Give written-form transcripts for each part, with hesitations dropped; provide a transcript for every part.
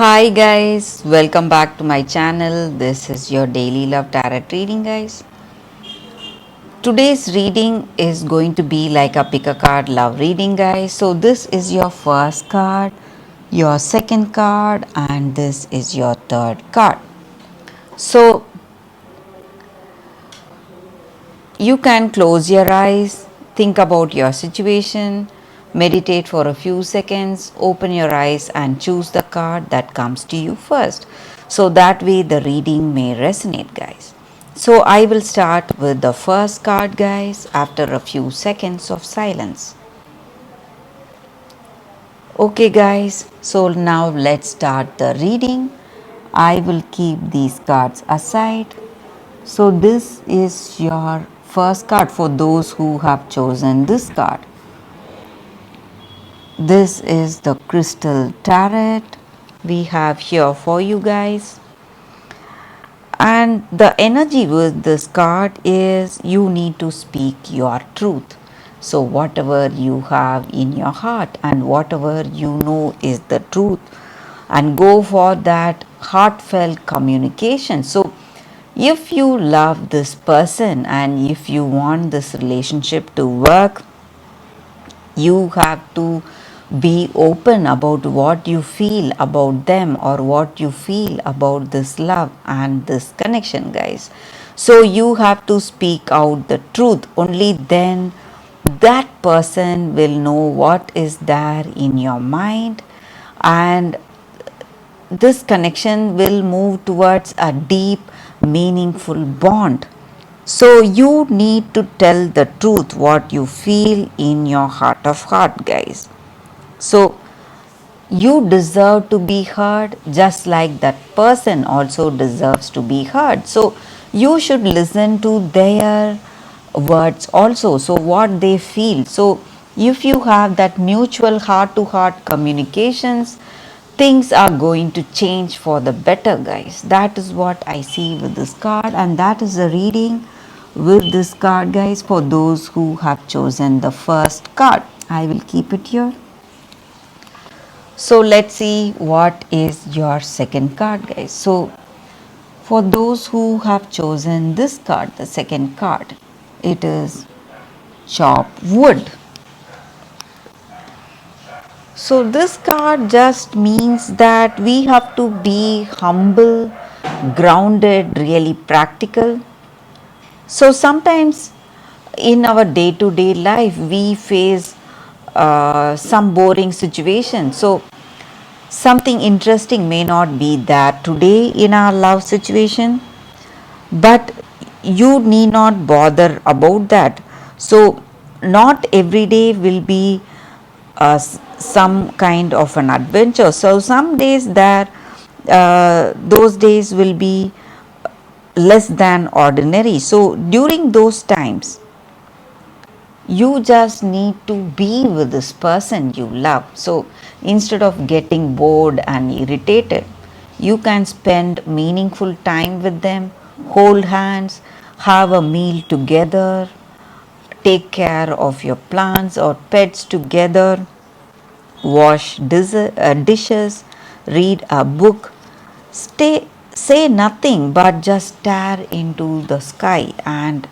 Hi guys, welcome back to my channel. This is your daily love tarot reading, guys. Today's reading is going to be like a pick a card love reading, guys. So this is your first card, your second card, and this is your third card. So you can close your eyes, think about your situation, meditate for a few seconds, open your eyes and choose the card that comes to you first. So that way the reading may resonate, guys. So I will start with the first card, guys, after a few seconds of silence. Okay, guys, so now let's start the reading. I will keep these cards aside. So this is your first card for those who have chosen this card. This is the Crystal Tarot we have here for you guys. And the energy with this card is you need to speak your truth. So whatever you have in your heart and whatever you know is the truth, and go for that heartfelt communication. So if you love this person and if you want this relationship to work, you have to be open about what you feel about them or what you feel about this love and this connection, guys. So you have to speak out the truth. Only then that person will know what is there in your mind, and this connection will move towards a deep, meaningful bond. So you need to tell the truth, what you feel in your heart of heart, guys. So you deserve to be heard just like that person also deserves to be heard. So you should listen to their words also. So what they feel. So if you have that mutual heart to heart communications, things are going to change for the better, guys. That is what I see with this card, and that is the reading with this card, guys, for those who have chosen the first card. I will keep it here. So let's see what is your second card, guys. So for those who have chosen this card, the second card, it is chop wood. So this card just means that we have to be humble, grounded, really practical. So sometimes in our day to day life we face some boring situation. So something interesting may not be there today in our love situation, but you need not bother about that. So not every day will be some kind of an adventure. So some days there those days will be less than ordinary. So during those times you just need to be with this person you love. So instead of getting bored and irritated, you can spend meaningful time with them, hold hands, have a meal together, take care of your plants or pets together, wash dishes, read a book, say nothing but just stare into the sky and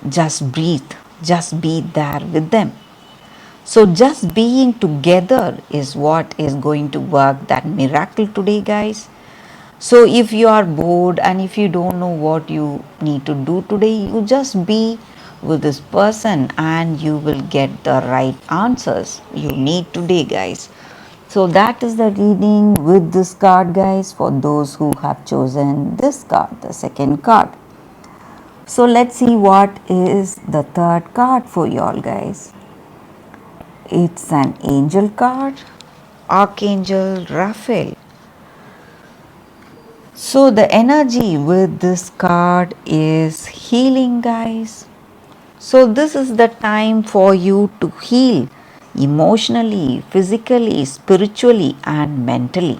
just breathe, just be there with them. So just being together is what is going to work that miracle today, guys. So if you are bored and if you don't know what you need to do today, you just be with this person and you will get the right answers you need today, guys. So that is the reading with this card, guys, for those who have chosen this card, the second card. So let's see what is the third card for y'all, guys. It's an angel card, Archangel Raphael. So the energy with this card is healing, guys. So this is the time for you to heal emotionally, physically, spiritually and mentally.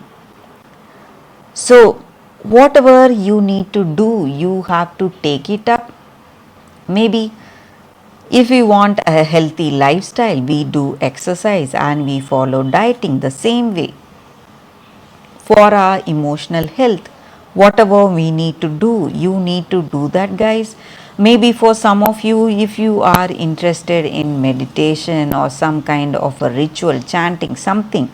So whatever you need to do, you have to take it up. Maybe if we want a healthy lifestyle, we do exercise and we follow dieting the same way. for our emotional health. Whatever we need to do, you need to do that, guys. Maybe for some of you, if you are interested in meditation or some kind of a ritual chanting, something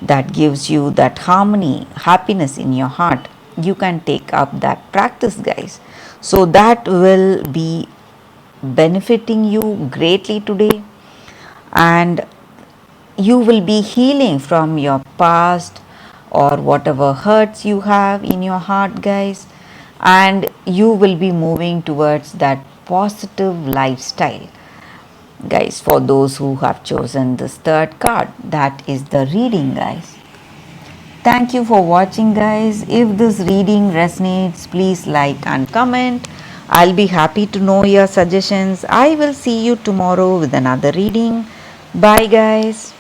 that gives you that harmony, happiness in your heart, you can take up that practice, guys. So that will be benefiting you greatly today, and you will be healing from your past or whatever hurts you have in your heart, guys, and you will be moving towards that positive lifestyle, guys. For those who have chosen this third card, that is the reading, guys. Thank you for watching, guys. If this reading resonates, please like and comment. I'll be happy to know your suggestions. I will see you tomorrow with another reading. Bye, guys.